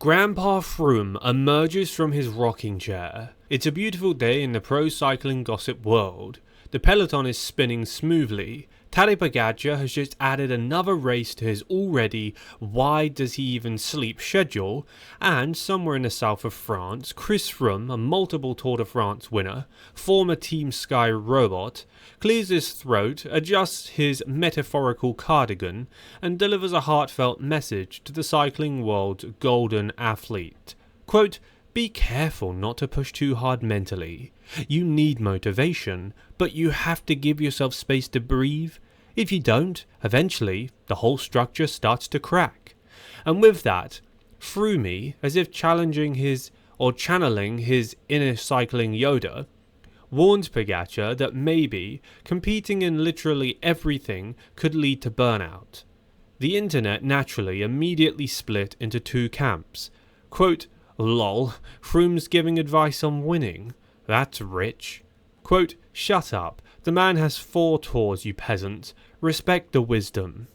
Grandpa Froome emerges from his rocking chair. It's a beautiful day in the pro cycling gossip world. The peloton is spinning smoothly. Tadej Pogačar has just added another race to his already why does he even sleep schedule, and somewhere in the south of France, Chris Froome, a multiple Tour de France winner, former Team Sky robot, clears his throat, adjusts his metaphorical cardigan, and delivers a heartfelt message to the cycling world's golden athlete. Quote, "Be careful not to push too hard mentally. You need motivation, but you have to give yourself space to breathe. If you don't, eventually, the whole structure starts to crack." And with that, Froome, as if channeling his inner cycling Yoda, warns Pogačar that maybe competing in literally everything could lead to burnout. The internet naturally immediately split into two camps. Quote, "Lol, Froome's giving advice on winning. That's rich." Quote, "Shut up. The man has 4 tours, you peasant. Respect the wisdom."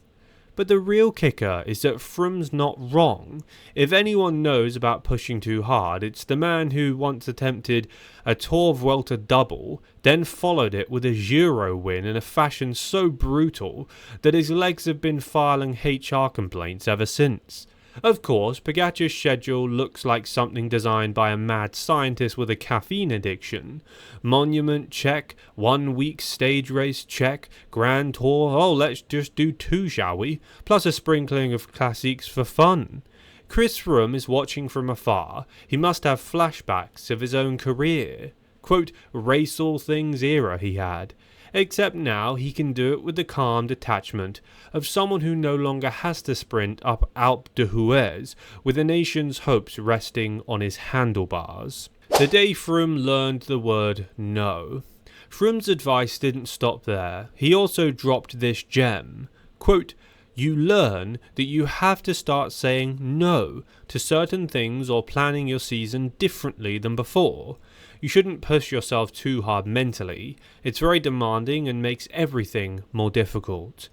But the real kicker is that Froome's not wrong. If anyone knows about pushing too hard, it's the man who once attempted a Tour Vuelta double, then followed it with a Giro win in a fashion so brutal that his legs have been filing HR complaints ever since. Of course, Pogačar's schedule looks like something designed by a mad scientist with a caffeine addiction. Monument, check. 1 week stage race, check. Grand Tour, oh, let's just do 2, shall we? Plus a sprinkling of classiques for fun. Chris Froome is watching from afar. He must have flashbacks of his own career. Quote, "Race all things era" he had. Except now he can do it with the calm detachment of someone who no longer has to sprint up Alpe d'Huez with the nation's hopes resting on his handlebars. The day Froome learned the word no. Froome's advice didn't stop there. He also dropped this gem. Quote, "You learn that you have to start saying no to certain things or planning your season differently than before. You shouldn't push yourself too hard mentally. It's very demanding and makes everything more difficult."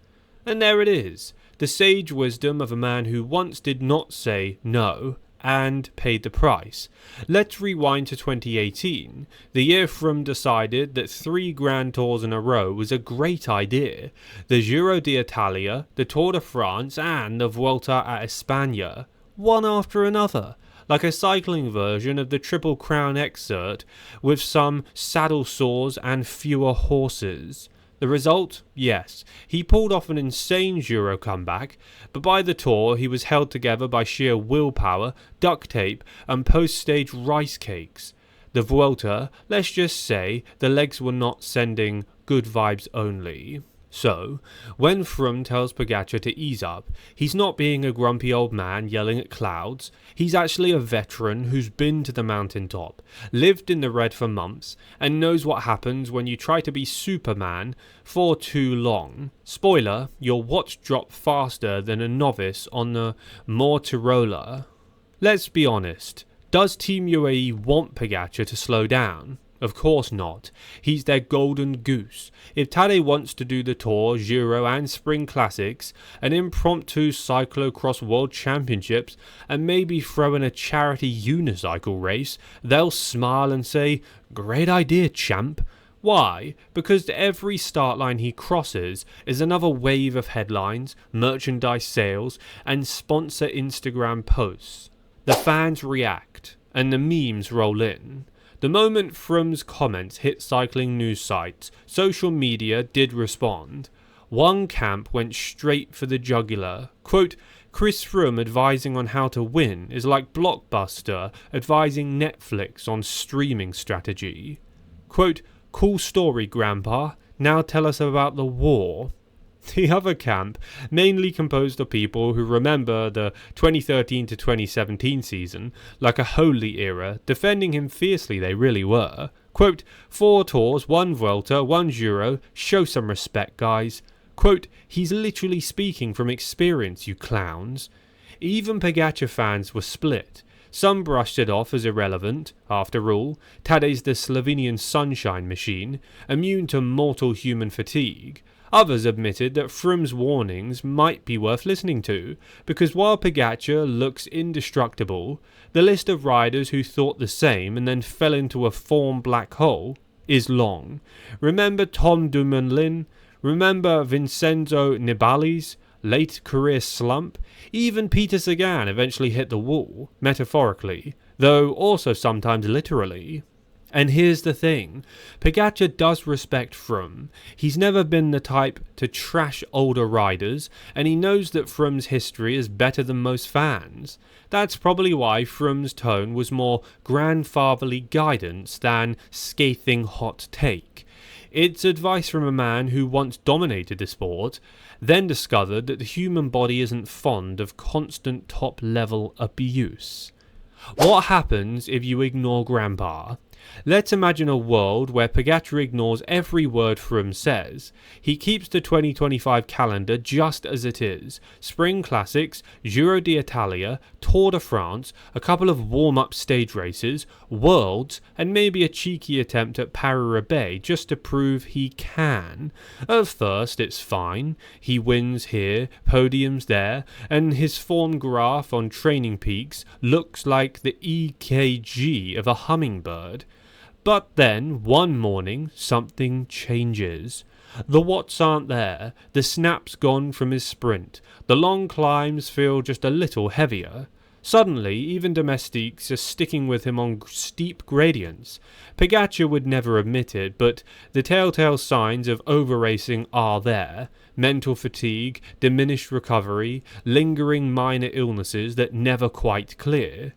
And there it is, the sage wisdom of a man who once did not say no and paid the price. Let's rewind to 2018, the year Froome decided that 3 Grand Tours in a row was a great idea. The Giro d'Italia, the Tour de France and the Vuelta a España, one after another, like a cycling version of the Triple Crown excerpt with some saddle sores and fewer horses. The result? Yes, he pulled off an insane Giro comeback, but by the Tour he was held together by sheer willpower, duct tape and post-stage rice cakes. The Vuelta, let's just say, the legs were not sending good vibes only. So, when Froome tells Pogačar to ease up, he's not being a grumpy old man yelling at clouds. He's actually a veteran who's been to the mountaintop, lived in the red for months, and knows what happens when you try to be Superman for too long. Spoiler, your watch dropped faster than a novice on the Mortirola. Let's be honest, does Team UAE want Pogačar to slow down? Of course not. He's their golden goose. If Tadej wants to do the Tour, Giro and Spring Classics, an impromptu cyclocross world championships, and maybe throw in a charity unicycle race, they'll smile and say, "Great idea, champ." Why? Because every start line he crosses is another wave of headlines, merchandise sales, and sponsor Instagram posts. The fans react, and the memes roll in. The moment Froome's comments hit cycling news sites, social media did respond. One camp went straight for the jugular. Quote, "Chris Froome advising on how to win is like Blockbuster advising Netflix on streaming strategy." Quote, "Cool story, Grandpa. Now tell us about the war." The other camp, mainly composed of people who remember the 2013 to 2017 season like a holy era, defending him fiercely they really were. Quote, "4 tours, 1 Vuelta, 1 Giro, show some respect, guys." Quote, "He's literally speaking from experience, you clowns." Even Pogačar fans were split. Some brushed it off as irrelevant. After all, Tadej's the Slovenian sunshine machine, immune to mortal human fatigue. Others admitted that Froome's warnings might be worth listening to, because while Pogačar looks indestructible, the list of riders who thought the same and then fell into a form black hole is long. Remember Tom Dumoulin? Remember Vincenzo Nibali's late career slump? Even Peter Sagan eventually hit the wall, metaphorically, though also sometimes literally. And here's the thing, Pogačar does respect Froome. He's never been the type to trash older riders, and he knows that Froome's history is better than most fans. That's probably why Froome's tone was more grandfatherly guidance than scathing hot take. It's advice from a man who once dominated the sport, then discovered that the human body isn't fond of constant top-level abuse. What happens if you ignore Grandpa? Let's imagine a world where Pogačar ignores every word Froome says. He keeps the 2025 calendar just as it is. Spring Classics, Giro d'Italia, Tour de France, a couple of warm-up stage races, Worlds, and maybe a cheeky attempt at Paris-Roubaix just to prove he can. At first it's fine. He wins here, podiums there, and his form graph on Training Peaks looks like the EKG of a hummingbird. But then, one morning, something changes. The watts aren't there, the snap's gone from his sprint, the long climbs feel just a little heavier. Suddenly, even domestiques are sticking with him on steep gradients. Pogačar would never admit it, but the telltale signs of over-racing are there. Mental fatigue, diminished recovery, lingering minor illnesses that never quite clear.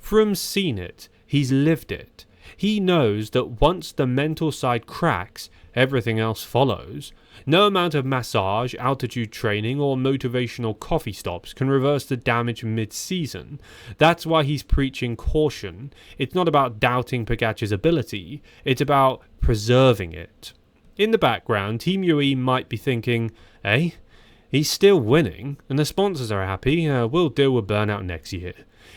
Froome's seen it, he's lived it. He knows that once the mental side cracks, everything else follows. No amount of massage, altitude training, or motivational coffee stops can reverse the damage mid-season. That's why he's preaching caution. It's not about doubting Pogačar's ability, it's about preserving it. In the background, Team UAE might be thinking, he's still winning, and the sponsors are happy, we'll deal with burnout next year.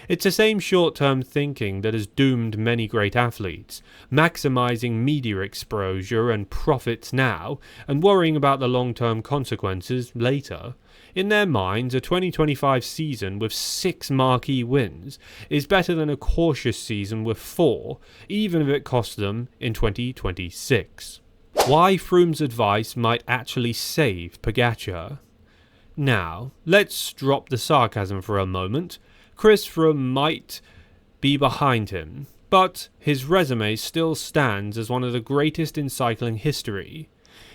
It's the same short-term thinking that has doomed many great athletes, maximising media exposure and profits now, and worrying about the long-term consequences later. In their minds, a 2025 season with 6 marquee wins is better than a cautious season with 4, even if it costs them in 2026. Why Froome's advice might actually save Pogačar. Now, let's drop the sarcasm for a moment. Chris Froome might be behind him, but his resume still stands as one of the greatest in cycling history.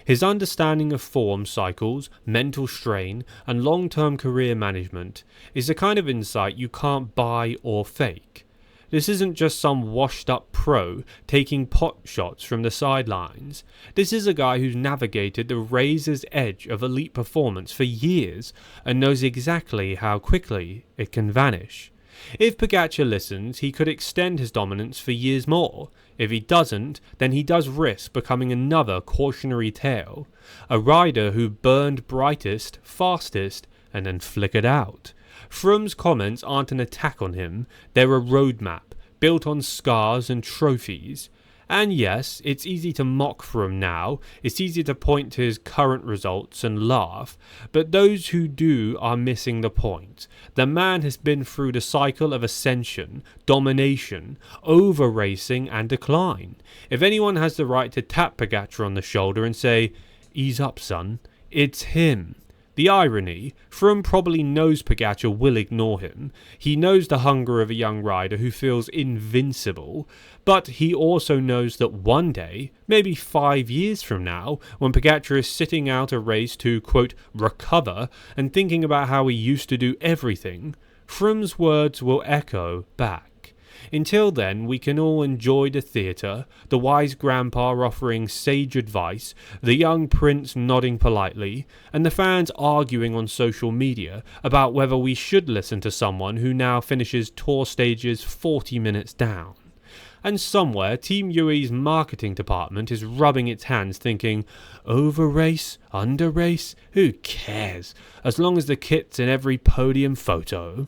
His understanding of form cycles, mental strain, and long-term career management is the kind of insight you can't buy or fake. This isn't just some washed-up pro taking pot shots from the sidelines. This is a guy who's navigated the razor's edge of elite performance for years and knows exactly how quickly it can vanish. If Pogačar listens, he could extend his dominance for years more. If he doesn't, then he does risk becoming another cautionary tale. A rider who burned brightest, fastest, and then flickered out. Froome's comments aren't an attack on him, they're a roadmap, built on scars and trophies. And yes, it's easy to mock Froome now, it's easy to point to his current results and laugh, but those who do are missing the point. The man has been through the cycle of ascension, domination, over-racing and decline. If anyone has the right to tap Pogačar on the shoulder and say, "Ease up, son," it's him. The irony, Froome probably knows Pogačar will ignore him. He knows the hunger of a young rider who feels invincible, but he also knows that one day, maybe 5 years from now, when Pogačar is sitting out a race to, quote, recover and thinking about how he used to do everything, Froome's words will echo back. Until then, we can all enjoy the theatre, the wise grandpa offering sage advice, the young prince nodding politely, and the fans arguing on social media about whether we should listen to someone who now finishes tour stages 40 minutes down. And somewhere, Team UAE's marketing department is rubbing its hands thinking, over race, under race, who cares, as long as the kit's in every podium photo.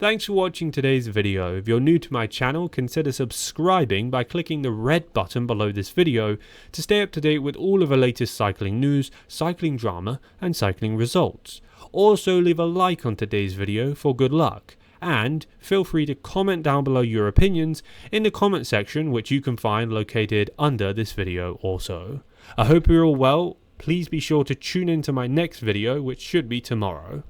Thanks for watching today's video. If you're new to my channel, consider subscribing by clicking the red button below this video to stay up to date with all of the latest cycling news, cycling drama and cycling results. Also leave a like on today's video for good luck. And feel free to comment down below your opinions in the comment section, which you can find located under this video also. I hope you're all well. Please be sure to tune in to my next video, which should be tomorrow.